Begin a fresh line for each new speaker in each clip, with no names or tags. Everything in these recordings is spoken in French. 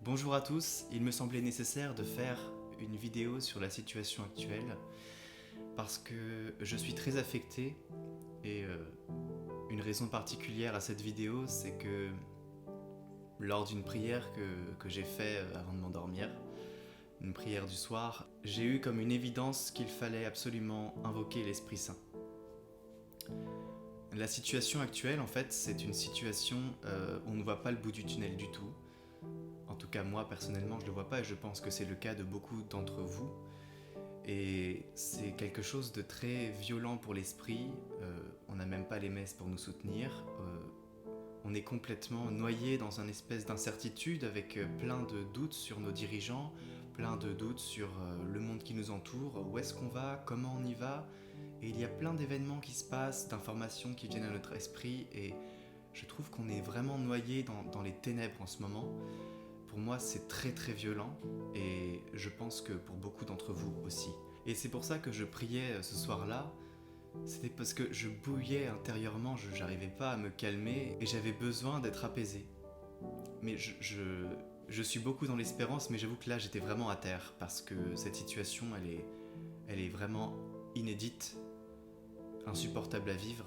Bonjour à tous, il me semblait nécessaire de faire une vidéo sur la situation actuelle parce que je suis très affecté et une raison particulière à cette vidéo, c'est que lors d'une prière que j'ai fait avant de m'endormir, une prière du soir, j'ai eu comme une évidence qu'il fallait absolument invoquer l'Esprit Saint. La situation actuelle, en fait, c'est une situation où on ne voit pas le bout du tunnel du tout. En tout cas, moi, personnellement, je ne le vois pas et je pense que c'est le cas de beaucoup d'entre vous. Et c'est quelque chose de très violent pour l'esprit. On n'a même pas les messes pour nous soutenir. On est complètement noyé dans une espèce d'incertitude avec plein de doutes sur nos dirigeants, plein de doutes sur le monde qui nous entoure, où est-ce qu'on va, comment on y va. Et il y a plein d'événements qui se passent, d'informations qui viennent à notre esprit et je trouve qu'on est vraiment noyé dans les ténèbres en ce moment. Pour moi, c'est très très violent et je pense que pour beaucoup d'entre vous aussi. Et c'est pour ça que je priais ce soir-là. C'était parce que je bouillais intérieurement, je n'arrivais pas à me calmer et j'avais besoin d'être apaisé. Mais je suis beaucoup dans l'espérance, mais j'avoue que là j'étais vraiment à terre parce que cette situation elle est vraiment inédite, insupportable à vivre,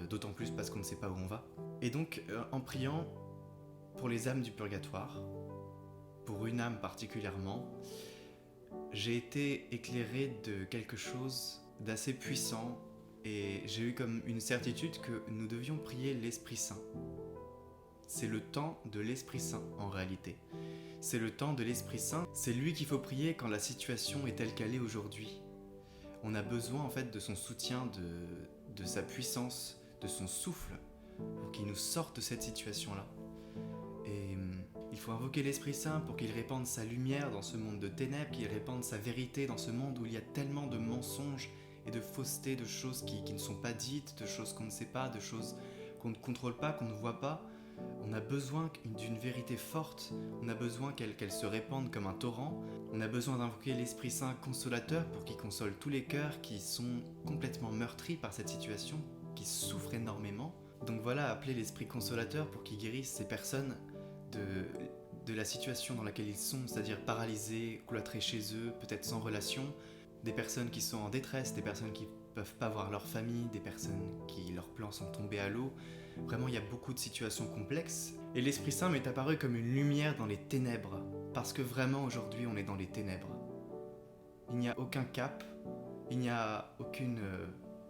d'autant plus parce qu'on ne sait pas où on va. Et donc en priant pour les âmes du purgatoire, pour une âme particulièrement, j'ai été éclairé de quelque chose d'assez puissant et j'ai eu comme une certitude que nous devions prier l'Esprit Saint. C'est le temps de l'Esprit Saint en réalité. C'est le temps de l'Esprit Saint, c'est lui qu'il faut prier quand la situation est telle qu'elle est aujourd'hui. On a besoin en fait de son soutien, de sa puissance, de son souffle pour qu'il nous sorte de cette situation-là. Et il faut invoquer l'Esprit Saint pour qu'il répande sa lumière dans ce monde de ténèbres, qu'il répande sa vérité dans ce monde où il y a tellement de mensonges et de faussetés, de choses qui ne sont pas dites, de choses qu'on ne sait pas, de choses qu'on ne contrôle pas, qu'on ne voit pas. On a besoin d'une vérité forte, on a besoin qu'elle se répande comme un torrent, on a besoin d'invoquer l'Esprit Saint consolateur pour qu'il console tous les cœurs qui sont complètement meurtris par cette situation, qui souffrent énormément. Donc voilà, appeler l'Esprit consolateur pour qu'il guérisse ces personnes de la situation dans laquelle ils sont, c'est-à-dire paralysés, cloîtrés chez eux, peut-être sans relation, des personnes qui sont en détresse, des personnes qui peuvent pas voir leur famille, des personnes qui leurs plans sont tombés à l'eau. Vraiment, il y a beaucoup de situations complexes. Et l'Esprit Saint m'est apparu comme une lumière dans les ténèbres, parce que vraiment aujourd'hui on est dans les ténèbres. Il n'y a aucun cap, il n'y a aucune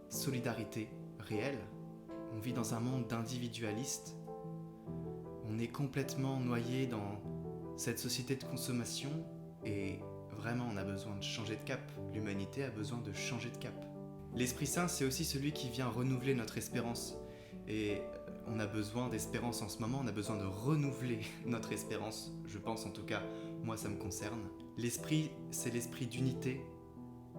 solidarité réelle. On vit dans un monde d'individualistes. On est complètement noyé dans cette société de consommation et vraiment on a besoin de changer de cap. L'humanité a besoin de changer de cap. L'Esprit Saint, c'est aussi celui qui vient renouveler notre espérance. Et on a besoin d'espérance en ce moment, on a besoin de renouveler notre espérance. Je pense en tout cas, moi ça me concerne. L'esprit, c'est l'esprit d'unité.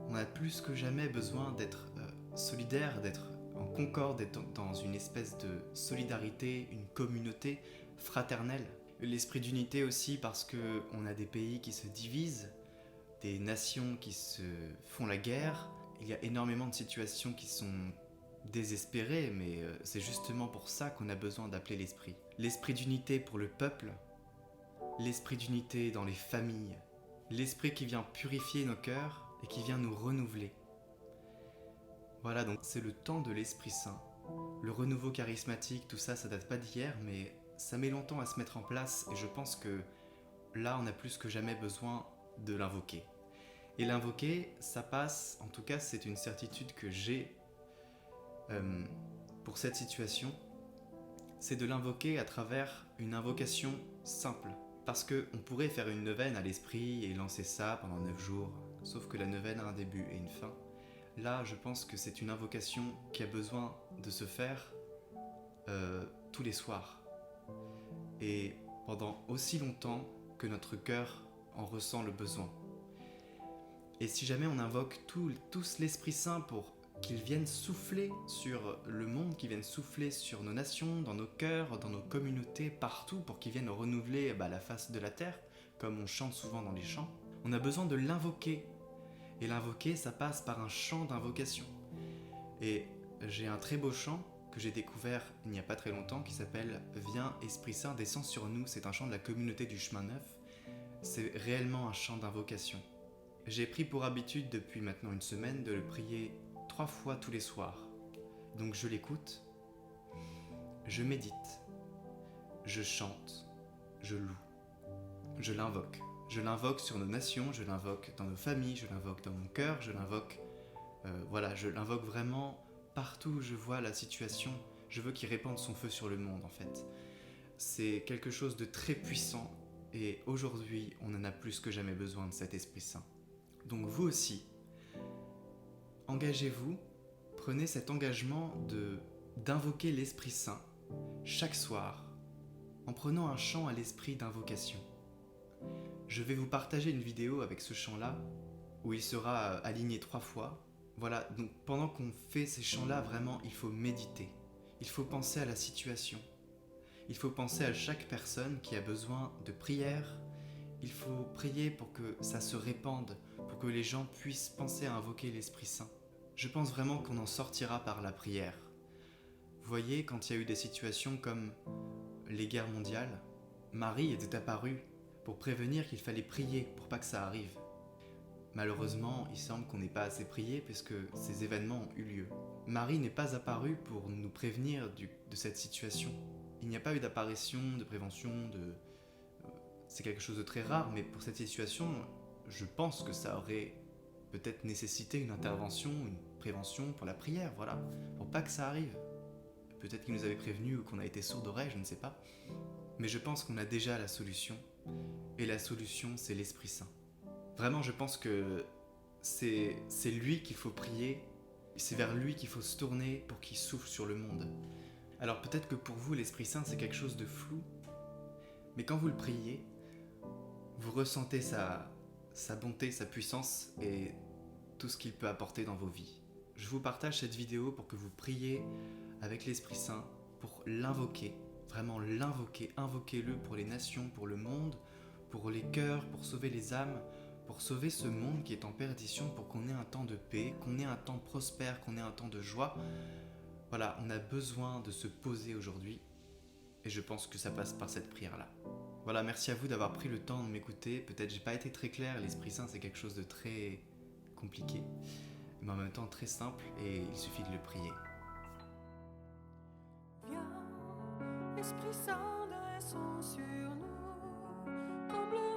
On a plus que jamais besoin d'être solidaire, d'être en concorde, d'être dans une espèce de solidarité, une communauté fraternelle. L'esprit d'unité aussi parce qu'on a des pays qui se divisent, des nations qui se font la guerre. Il y a énormément de situations qui sont désespérées, mais c'est justement pour ça qu'on a besoin d'appeler l'esprit. L'esprit d'unité pour le peuple, l'esprit d'unité dans les familles, l'esprit qui vient purifier nos cœurs et qui vient nous renouveler. Voilà, donc c'est le temps de l'Esprit Saint. Le renouveau charismatique, tout ça, ça date pas d'hier, mais ça met longtemps à se mettre en place et je pense que là, on a plus que jamais besoin de l'invoquer. Et l'invoquer, ça passe, en tout cas, c'est une certitude que j'ai pour cette situation, c'est de l'invoquer à travers une invocation simple. Parce qu'on pourrait faire une neuvaine à l'esprit et lancer ça pendant 9 jours, sauf que la neuvaine a un début et une fin. Là, je pense que c'est une invocation qui a besoin de se faire tous les soirs. Et pendant aussi longtemps que notre cœur en ressent le besoin. Et si jamais on invoque tous l'Esprit Saint pour qu'il vienne souffler sur le monde, qu'il vienne souffler sur nos nations, dans nos cœurs, dans nos communautés, partout, pour qu'il vienne renouveler la face de la terre, comme on chante souvent dans les chants, on a besoin de l'invoquer. Et l'invoquer, ça passe par un chant d'invocation. Et j'ai un très beau chant que j'ai découvert il n'y a pas très longtemps qui s'appelle « Viens, Esprit Saint, descends sur nous ». C'est un chant de la communauté du chemin neuf. C'est réellement un chant d'invocation. J'ai pris pour habitude depuis maintenant une semaine de le prier 3 fois tous les soirs. Donc je l'écoute, je médite, je chante, je loue, je l'invoque. Je l'invoque sur nos nations, je l'invoque dans nos familles, je l'invoque dans mon cœur, je l'invoque, je l'invoque vraiment partout où je vois la situation. Je veux qu'il répande son feu sur le monde en fait. C'est quelque chose de très puissant et aujourd'hui on en a plus que jamais besoin de cet Esprit Saint. Donc vous aussi, engagez-vous, prenez cet engagement d'invoquer l'Esprit Saint chaque soir en prenant un chant à l'esprit d'invocation. Je vais vous partager une vidéo avec ce chant-là où il sera aligné 3 fois. Voilà, donc pendant qu'on fait ces chants-là, vraiment, il faut méditer. Il faut penser à la situation. Il faut penser à chaque personne qui a besoin de prière. Il faut prier pour que ça se répande, pour que les gens puissent penser à invoquer l'Esprit Saint. Je pense vraiment qu'on en sortira par la prière. Vous voyez, quand il y a eu des situations comme les guerres mondiales, Marie était apparue pour prévenir qu'il fallait prier pour pas que ça arrive. Malheureusement, il semble qu'on n'ait pas assez prié puisque ces événements ont eu lieu. Marie n'est pas apparue pour nous prévenir de cette situation. Il n'y a pas eu d'apparition, de prévention, c'est quelque chose de très rare, mais pour cette situation, je pense que ça aurait peut-être nécessité une intervention, une prévention pour la prière, voilà, pour pas que ça arrive. Peut-être qu'il nous avait prévenu ou qu'on a été sourd d'oreille, je ne sais pas. Mais je pense qu'on a déjà la solution, et la solution, c'est l'Esprit Saint. Vraiment, je pense que c'est lui qu'il faut prier, c'est vers lui qu'il faut se tourner pour qu'il souffle sur le monde. Alors peut-être que pour vous, l'Esprit Saint, c'est quelque chose de flou, mais quand vous le priez, vous ressentez sa bonté, sa puissance et tout ce qu'il peut apporter dans vos vies. Je vous partage cette vidéo pour que vous priez avec l'Esprit Saint, pour l'invoquer, vraiment l'invoquer, invoquez-le pour les nations, pour le monde, pour les cœurs, pour sauver les âmes, pour sauver ce monde qui est en perdition, pour qu'on ait un temps de paix, qu'on ait un temps prospère, qu'on ait un temps de joie. Voilà, on a besoin de se poser aujourd'hui et je pense que ça passe par cette prière-là. Voilà, merci à vous d'avoir pris le temps de m'écouter. Peut-être j'ai pas été très clair, l'Esprit Saint c'est quelque chose de très compliqué, mais en même temps très simple et il suffit de le prier.
Viens, Esprit Saint, descends sur nous, comble